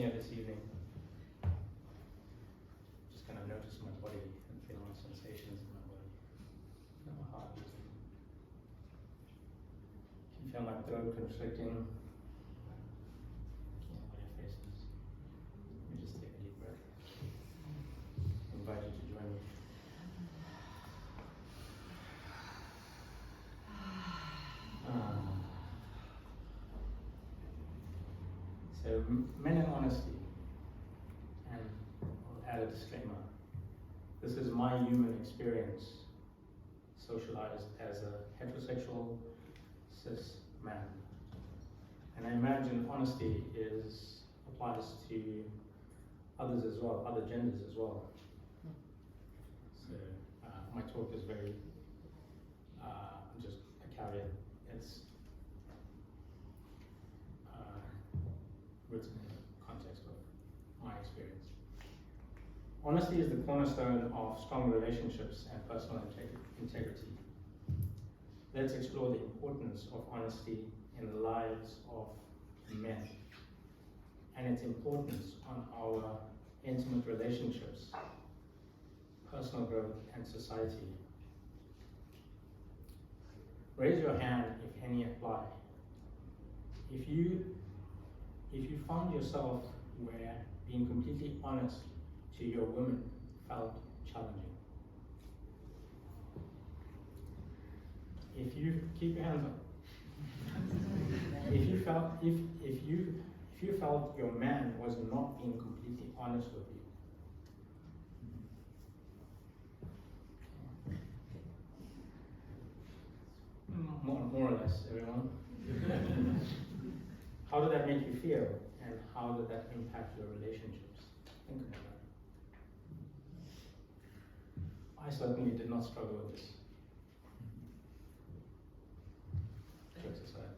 here this evening, just kind of notice my body and feel my sensations in my body. Feel my heart beating. If you feel my throat constricting, looking at your faces, let me just take a deep breath. I invite you to join me. So, men and honesty, and I'll add a disclaimer. This is my human experience, socialized as a heterosexual cis man. And I imagine honesty applies to others as well, other genders as well. So my talk is very, just a caveat. It's written in the context of my experience. Honesty is the cornerstone of strong relationships and personal integrity. Let's explore the importance of honesty in the lives of men and its importance on our intimate relationships, personal growth, and society. Raise your hand if any apply. If you found yourself where being completely honest to your women felt challenging. If you keep your hands up. If you felt your man was not being completely honest with you. More or less, everyone. How did that make you feel, and how did that impact your relationships? Think about that. I certainly did not struggle with this. Jokes aside.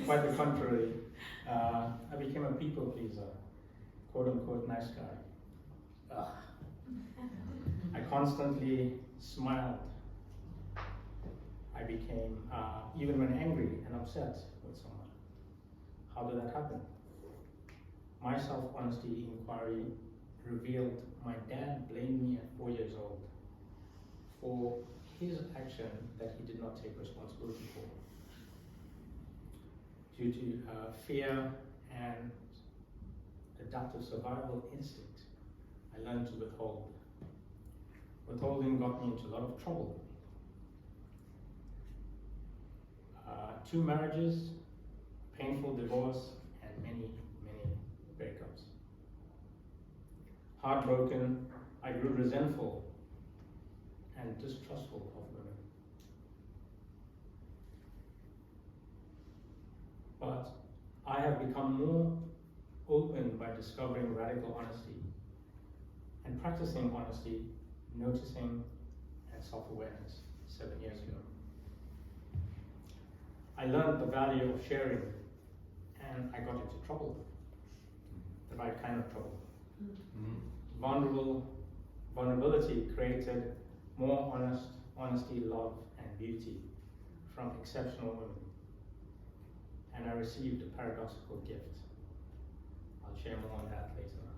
Quite the contrary. I became a people pleaser, quote unquote nice guy. I constantly smiled. I became, even when angry and upset with someone. How did that happen? My self-honesty inquiry revealed my dad blamed me at 4 years old for his action that he did not take responsibility for. Due to fear and adaptive survival instinct, I learned to withhold. Withholding got me into a lot of trouble. 2 marriages, painful divorce, and many, many breakups. Heartbroken, I grew resentful and distrustful of women. But I have become more open by discovering radical honesty and practicing honesty, noticing, and self-awareness 7 years ago. I learned the value of sharing, and I got into trouble, the right kind of trouble. Vulnerability created more honesty, love, and beauty from exceptional women. And I received a paradoxical gift. I'll share more on that later on.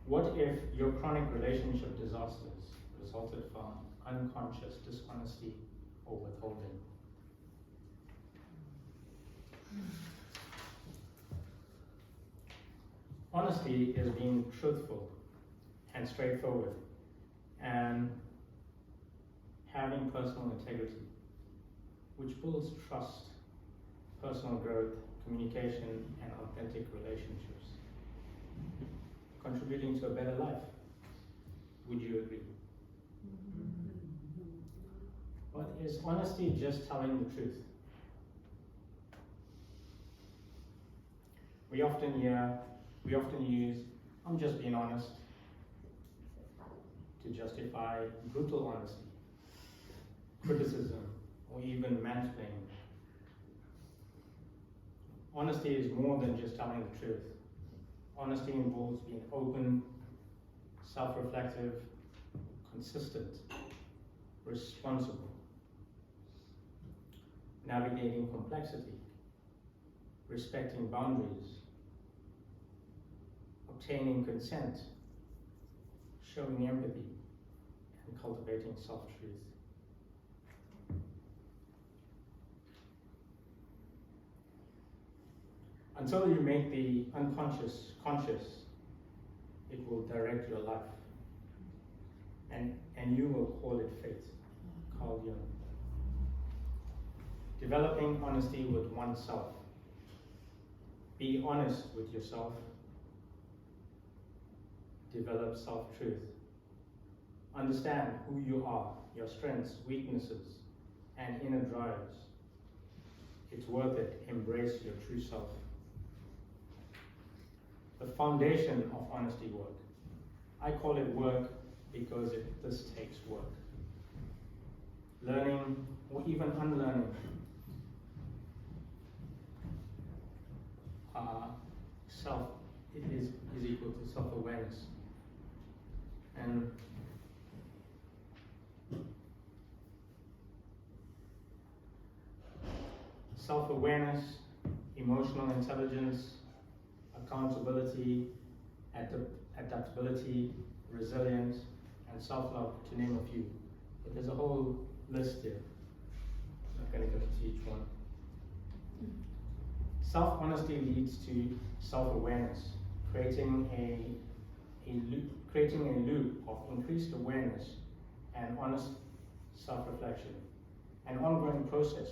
What if your chronic relationship disasters resulted from unconscious dishonesty or withholding? Honesty is being truthful and straightforward and having personal integrity, which builds trust, personal growth, communication, and authentic relationships, contributing to a better life. Would you agree? But is honesty just telling the truth? We often use, I'm just being honest, to justify brutal honesty, criticism, or even mansplaining. Honesty is more than just telling the truth. Honesty involves being open, self-reflective, consistent, responsible, navigating complexity, respecting boundaries, obtaining consent, showing empathy, and cultivating self-truth. Until you make the unconscious conscious, it will direct your life. And you will call it fate. Carl Jung. Developing honesty with oneself. Be honest with yourself. Develop self-truth. Understand who you are, your strengths, weaknesses, and inner drives. It's worth it. Embrace your true self. The foundation of honesty work. I call it work because this takes work. Learning or even unlearning self is equal to self-awareness. And self-awareness, emotional intelligence, accountability, adaptability, resilience, and self-love, to name a few. But there's a whole list here. I'm not going to go to each one. Self-honesty leads to self-awareness, creating a loop of increased awareness and honest self-reflection, an ongoing process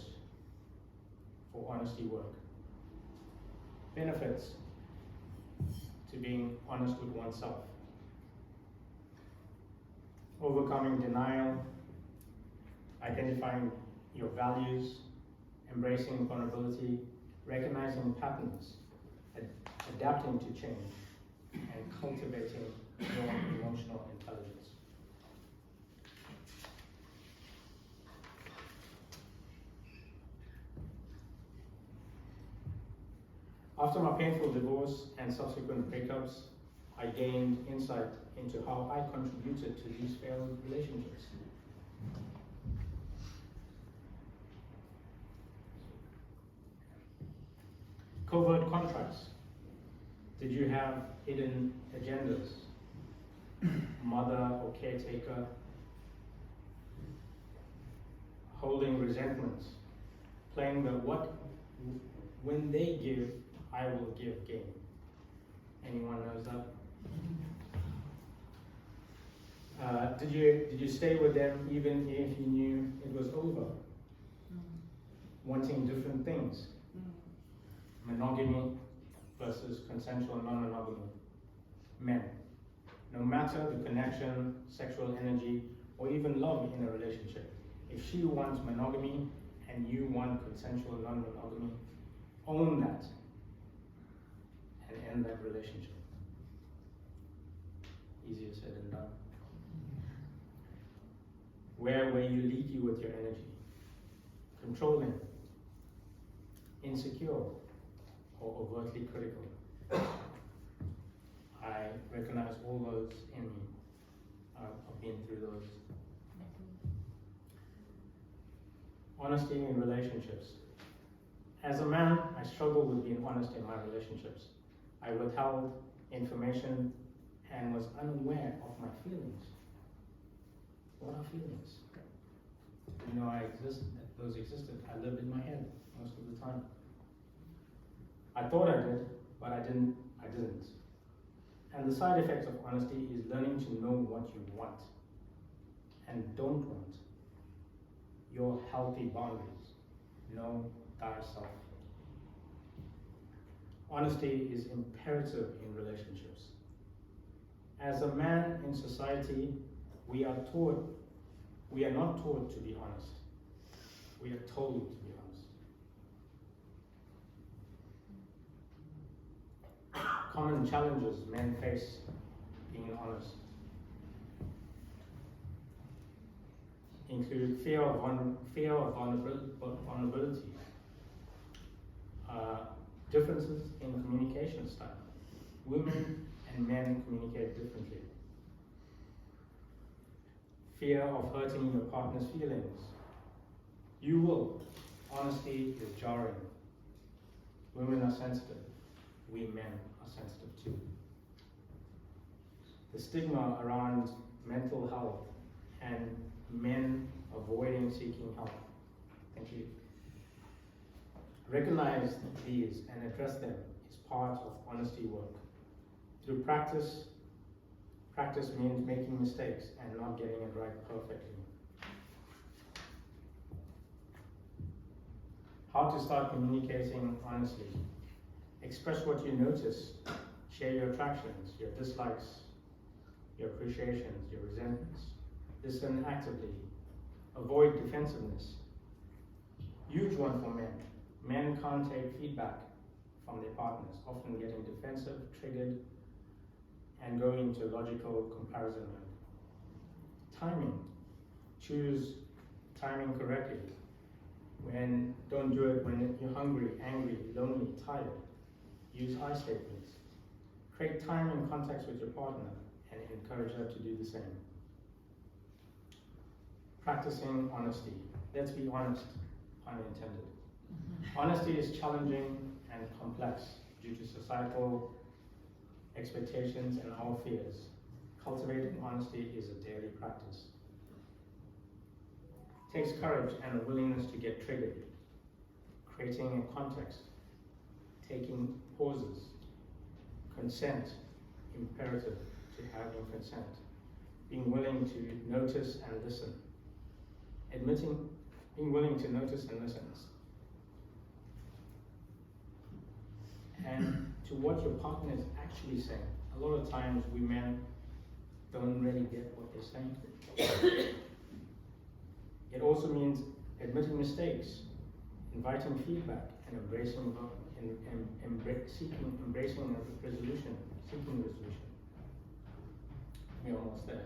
for honesty work. Benefits to being honest with oneself. Overcoming denial, identifying your values, embracing vulnerability, recognizing patterns, adapting to change, and cultivating your emotional intelligence. After my painful divorce and subsequent breakups, I gained insight into how I contributed to these failed relationships. Covert contracts. Did you have hidden agendas? Mother or caretaker? Holding resentments? Playing the when they give, I will give game. Anyone knows that? Did you stay with them even if you knew it was over? Wanting different things? Monogamy versus consensual non-monogamy. Men. No matter the connection, sexual energy, or even love in a relationship, if she wants monogamy and you want consensual non-monogamy, own that and end that relationship. Easier said than done. Where were you leaky with your energy? Controlling, insecure, or overtly critical? I recognize all those in me. I've been through those. Honesty in relationships. As a man, I struggle with being honest in my relationships. I withheld information and was unaware of my feelings. What are feelings? You know, those existed. I lived in my head most of the time. I thought I did, but I didn't. And the side effects of honesty is learning to know what you want and don't want. Your healthy boundaries. Know thyself. Honesty is imperative in relationships. As a man in society, we are not taught to be honest. We are told to be honest. Common challenges men face being honest include fear of vulnerability, differences in communication style. Women and men communicate differently. Fear of hurting your partner's feelings. You will. Honesty is jarring. Women are sensitive. We men are sensitive too. The stigma around mental health and men avoiding seeking help. Thank you. Recognize these and address them is part of honesty work. Through practice means making mistakes and not getting it right perfectly. How to start communicating honestly. Express what you notice. Share your attractions, your dislikes, your appreciations, your resentments. Listen actively. Avoid defensiveness. Huge one for men. Men can't take feedback from their partners, often getting defensive, triggered, and going into logical comparison mode. Timing. Choose timing correctly. Don't do it when you're hungry, angry, lonely, tired. Use I statements. Create time and context with your partner and encourage her to do the same. Practicing honesty. Let's be honest, pun intended. Honesty is challenging and complex due to societal expectations and our fears. Cultivating honesty is a daily practice. It takes courage and a willingness to get triggered. Creating a context. Taking pauses. Consent, imperative to having consent. Being willing to notice and listen. Being willing to notice and listen. And to what your partner is actually saying. A lot of times we men don't really get what they're saying. It also means admitting mistakes, inviting feedback, and embracing resolution. We're almost there.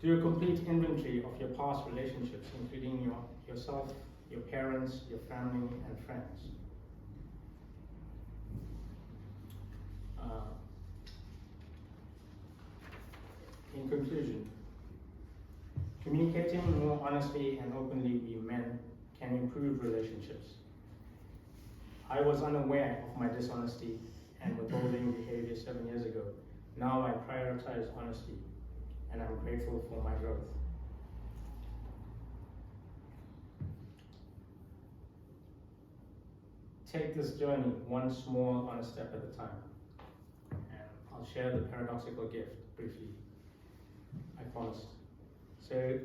Do a complete inventory of your past relationships, including yourself, your parents, your family, and friends. In conclusion, communicating more honestly and openly with men can improve relationships. I was unaware of my dishonesty and withholding behavior 7 years ago. Now I prioritize honesty, and I'm grateful for my growth. Take this journey one small honest step at a time. And I'll share the paradoxical gift briefly. I promised. So,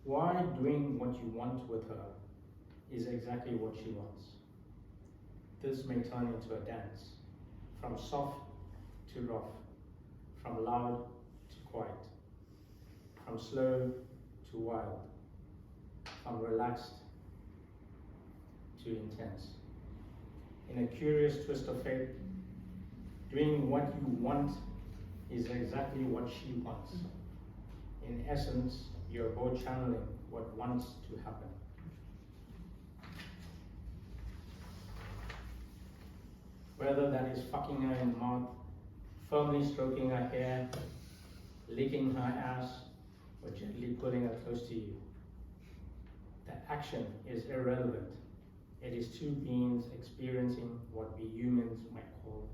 why doing what you want with her is exactly what she wants. This may turn into a dance, from soft to rough, from loud to quiet, from slow to wild, from relaxed to intense. In a curious twist of fate, doing what you want is exactly what she wants. In essence, you're both channeling what wants to happen. Whether that is fucking her in the mouth, firmly stroking her hair, licking her ass, or gently pulling her close to you. The action is irrelevant. It is two beings experiencing what we humans might call